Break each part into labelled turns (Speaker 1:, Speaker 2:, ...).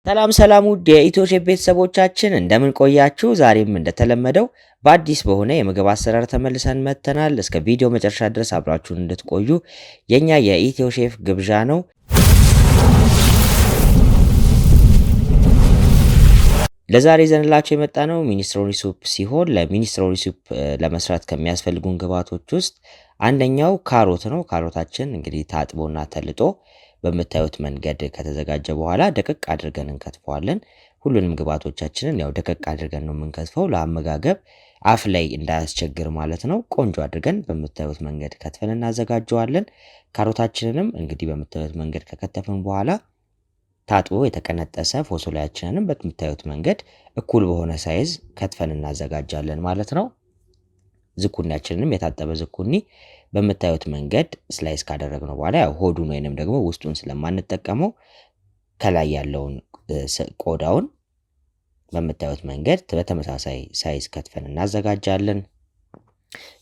Speaker 1: ሰላም ሰላም ውድ የኢትዮ ሼፍ ቤተሰቦቻችን እንደምን ቆያችሁ? ዛሬም እንደተለመደው በአዲስ በሆነ የምግብ አሰራር ተመልሰን መጥተናል። እስከ ቪዲዮ መጨረሻ ድረስ አብራችሁን እንድትቆዩ የኛ የኢትዮ ሼፍ ግብዣ ነው። ለዛሬ ይዘንላችሁ የመጣ ነው ሚኒስትሮኒ ሱፕ ሲሆን ለሚኒስትሮኒ ሱፕ ለመስራት ከሚያስፈልጉን ግብአቶች ውስጥ አንደኛው ካሮት ነው። ካሮታችን እንግዲህ ታጥቦና ተልጦ በምታዩት መንገድ ከተዘጋጀ በኋላ ደቀቅ አድርገን እንከትፈዋለን። ሁሉንም ግብአቶቻችንን ያው ደቀቅ አድርገን ነው የምንከትፈው ለአመጋገብ አፍ ላይ እንዳያስቸግር ማለት ነው። ቆንጆ አድርገን በምታዩት መንገድ ከትፈን እናዘጋጀዋለን። ካሮታችንንም እንግዲህ በምታዩት መንገድ ከከተፈን በኋላ ታጥቦ የተቀነጠሰ ፎሶሊያችንንም በምታዩት መንገድ እኩል በሆነ ሳይዝ ከትፈን እናዘጋጃለን ማለት ነው። ዝኩኒያችንንም የታጠበ ዝኩኒ በምታዩት መንገድ ስላይስ ካደረግነው በኋላ ያው ሆዱን ወይንም ደግሞ ውስጡን ስለማንጠቀመው ከላይ ያለውን ቆዳውን በምታዩት መንገድ በተመሳሳይ ሳይዝ ከትፈን እናዘጋጃለን።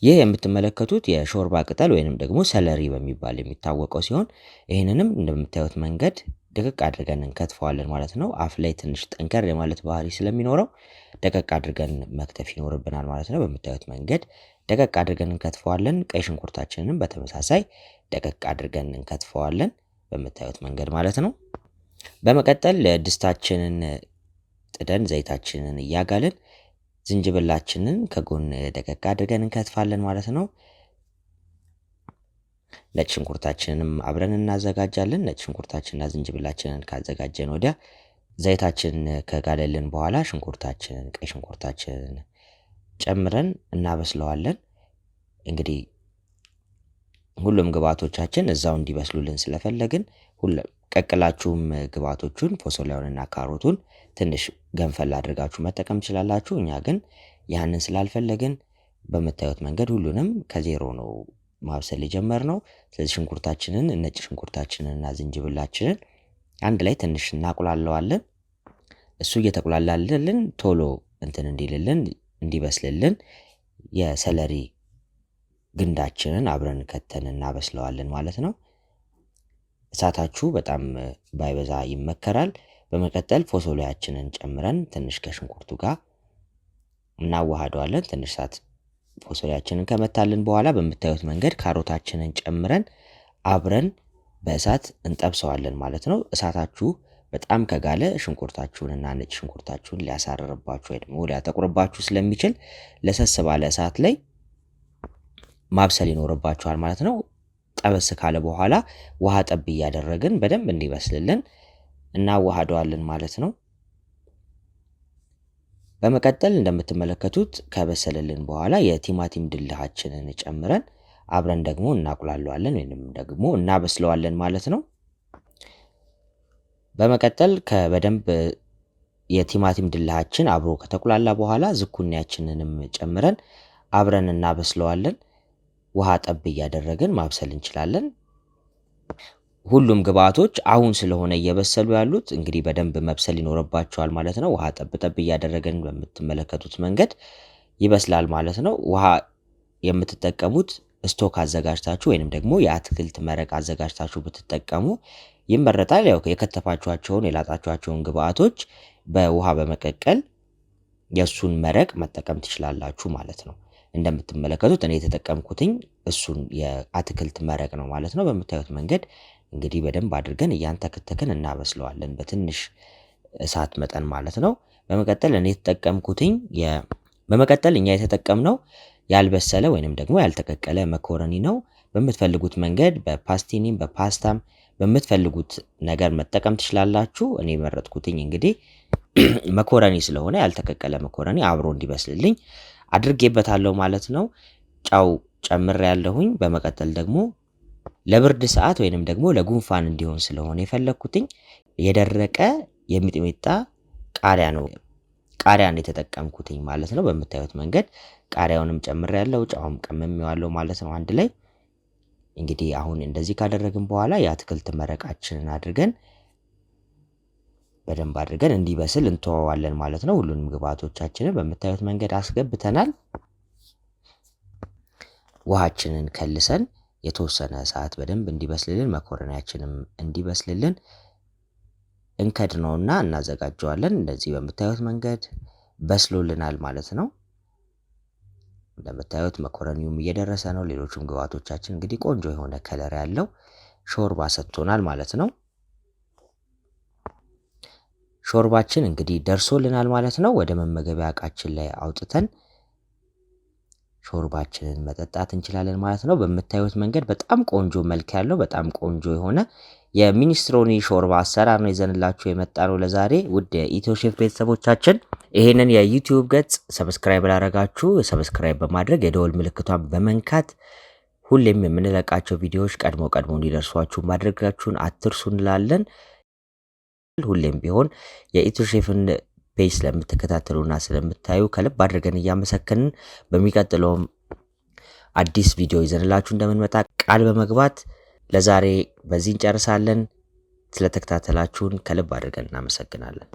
Speaker 1: ይህ የምትመለከቱት የሾርባ ቅጠል ወይንም ደግሞ ሰለሪ በሚባል የሚታወቀው ሲሆን ይህንንም እንደምታዩት መንገድ ደቀቅ አድርገን እንከትፈዋለን ማለት ነው። አፍ ላይ ትንሽ ጠንከር የማለት ባህሪ ስለሚኖረው ደቀቅ አድርገን መክተፍ ይኖርብናል ማለት ነው። በምታዩት መንገድ ደቀቅ አድርገን እንከትፈዋለን። ቀይ ሽንኩርታችንንም በተመሳሳይ ደቀቅ አድርገን እንከትፈዋለን በምታዩት መንገድ ማለት ነው። በመቀጠል ድስታችንን ጥደን ዘይታችንን እያጋልን ዝንጅብላችንን ከጎን ደቀቅ አድርገን እንከትፋለን ማለት ነው። ነጭ ሽንኩርታችንንም አብረን እናዘጋጃለን። ነጭ ሽንኩርታችንና ዝንጅብላችንን ካዘጋጀን ወዲያ ዘይታችን ከጋለልን በኋላ ሽንኩርታችንን ቀይ ሽንኩርታችንን ጨምረን እናበስለዋለን። እንግዲህ ሁሉም ግብአቶቻችን እዛው እንዲበስሉልን ስለፈለግን ቀቅላችሁም ግብአቶቹን ፎሶሊያውንና ካሮቱን ትንሽ ገንፈል አድርጋችሁ መጠቀም ትችላላችሁ። እኛ ግን ያንን ስላልፈለግን በምታዩት መንገድ ሁሉንም ከዜሮ ነው ማብሰል የጀመርነው። ስለዚህ ሽንኩርታችንን ነጭ ሽንኩርታችንን እና ዝንጅብላችንን አንድ ላይ ትንሽ እናቁላለዋለን። እሱ እየተቁላላልን ቶሎ እንዲበስልልን የሰለሪ ግንዳችንን አብረን ከተን እናበስለዋለን ማለት ነው። እሳታችሁ በጣም ባይበዛ ይመከራል። በመቀጠል ፎሶሊያችንን ጨምረን ትንሽ ከሽንኩርቱ ጋር እናዋሃደዋለን። ትንሽ ሰዓት ፎሶሊያችንን ከመታልን በኋላ በምታዩት መንገድ ካሮታችንን ጨምረን አብረን በእሳት እንጠብሰዋለን ማለት ነው። እሳታችሁ በጣም ከጋለ ሽንኩርታችሁንና ነጭ ሽንኩርታችሁን ሊያሳርርባችሁ ወይ ደግሞ ሊያጠቁርባችሁ ስለሚችል ለሰስ ባለ እሳት ላይ ማብሰል ይኖርባችኋል ማለት ነው። ጠበስ ካለ በኋላ ውሃ ጠብ እያደረግን በደንብ እንዲበስልልን እናዋሃደዋለን ማለት ነው። በመቀጠል እንደምትመለከቱት ከበሰለልን በኋላ የቲማቲም ድልሃችንን ጨምረን አብረን ደግሞ እናቁላለዋለን ወይንም ደግሞ እናበስለዋለን ማለት ነው። በመቀጠል በደንብ የቲማቲም ድልሃችን አብሮ ከተቁላላ በኋላ ዝኩኒያችንንም ጨምረን አብረን እናበስለዋለን። ውሃ ጠብ እያደረግን ማብሰል እንችላለን። ሁሉም ግብአቶች አሁን ስለሆነ እየበሰሉ ያሉት እንግዲህ በደንብ መብሰል ይኖርባቸዋል ማለት ነው። ውሃ ጠብ እያደረግን በምትመለከቱት መንገድ ይበስላል ማለት ነው። ውሃ የምትጠቀሙት ስቶክ አዘጋጅታችሁ ወይንም ደግሞ የአትክልት መረቅ አዘጋጅታችሁ ብትጠቀሙ ይመረጣል። ያው የከተፋችኋቸውን የላጣችኋቸውን ግብአቶች በውሃ በመቀቀል የሱን መረቅ መጠቀም ትችላላችሁ ማለት ነው። እንደምትመለከቱት እኔ የተጠቀምኩትኝ እሱን የአትክልት መረቅ ነው ማለት ነው። በምታዩት መንገድ እንግዲህ በደንብ አድርገን እያንተከተክን እናበስለዋለን በትንሽ እሳት መጠን ማለት ነው። በመቀጠል እኛ የተጠቀምነው ያልበሰለ ወይንም ደግሞ ያልተቀቀለ መኮረኒ ነው። በምትፈልጉት መንገድ በፓስቲኒም በፓስታም በምትፈልጉት ነገር መጠቀም ትችላላችሁ። እኔ መረጥኩትኝ እንግዲህ መኮረኒ ስለሆነ ያልተቀቀለ መኮረኒ አብሮ እንዲበስልልኝ አድርጌበታለሁ ማለት ነው። ጫው ጨምሬያለሁኝ። በመቀጠል ደግሞ ለብርድ ሰዓት ወይንም ደግሞ ለጉንፋን እንዲሆን ስለሆነ የፈለኩትኝ የደረቀ የሚጥሚጣ ቃሪያን የተጠቀምኩትኝ ማለት ነው። በምታዩት መንገድ ቃሪያውንም ጨምሬያለሁ፣ ጫውም ቀመሜዋለሁ ማለት ነው አንድ ላይ። እንግዲህ አሁን እንደዚህ ካደረግን በኋላ የአትክልት መረቃችንን አድርገን በደንብ አድርገን እንዲበስል እንተዋዋለን ማለት ነው። ሁሉንም ግብአቶቻችንን በምታዩት መንገድ አስገብተናል። ውሃችንን ከልሰን የተወሰነ ሰዓት በደንብ እንዲበስልልን መኮረኒያችንም እንዲበስልልን እንከድነውና እናዘጋጀዋለን። እንደዚህ በምታዩት መንገድ በስሎልናል ማለት ነው። እንደምታዩት መኮረኒውም እየደረሰ ነው። ሌሎችም ግብአቶቻችን እንግዲህ ቆንጆ የሆነ ከለር ያለው ሾርባ ሰጥቶናል ማለት ነው። ሾርባችን እንግዲህ ደርሶልናል ማለት ነው። ወደ መመገቢያ እቃችን ላይ አውጥተን ሾርባችንን መጠጣት እንችላለን ማለት ነው። በምታዩት መንገድ በጣም ቆንጆ መልክ ያለው በጣም ቆንጆ የሆነ የሚኒስትሮኒ ሾርባ አሰራር ነው ይዘንላችሁ የመጣ ነው ለዛሬ። ውድ የኢትዮ ሼፍ ቤተሰቦቻችን ይሄንን የዩቲዩብ ገጽ ሰብስክራይብ ላደረጋችሁ ሰብስክራይብ በማድረግ የደወል ምልክቷን በመንካት ሁሌም የምንለቃቸው ቪዲዮዎች ቀድሞ እንዲደርሷችሁ ማድረጋችሁን አትርሱ እንላለን። ሁሌም ቢሆን የኢትዮ ሼፍን ፔጅ ስለምትከታተሉና ስለምታዩ ከልብ አድርገን እያመሰገንን በሚቀጥለውም አዲስ ቪዲዮ ይዘንላችሁ እንደምንመጣ ቃል በመግባት ለዛሬ በዚህ እንጨርሳለን። ስለተከታተላችሁን ከልብ አድርገን እናመሰግናለን።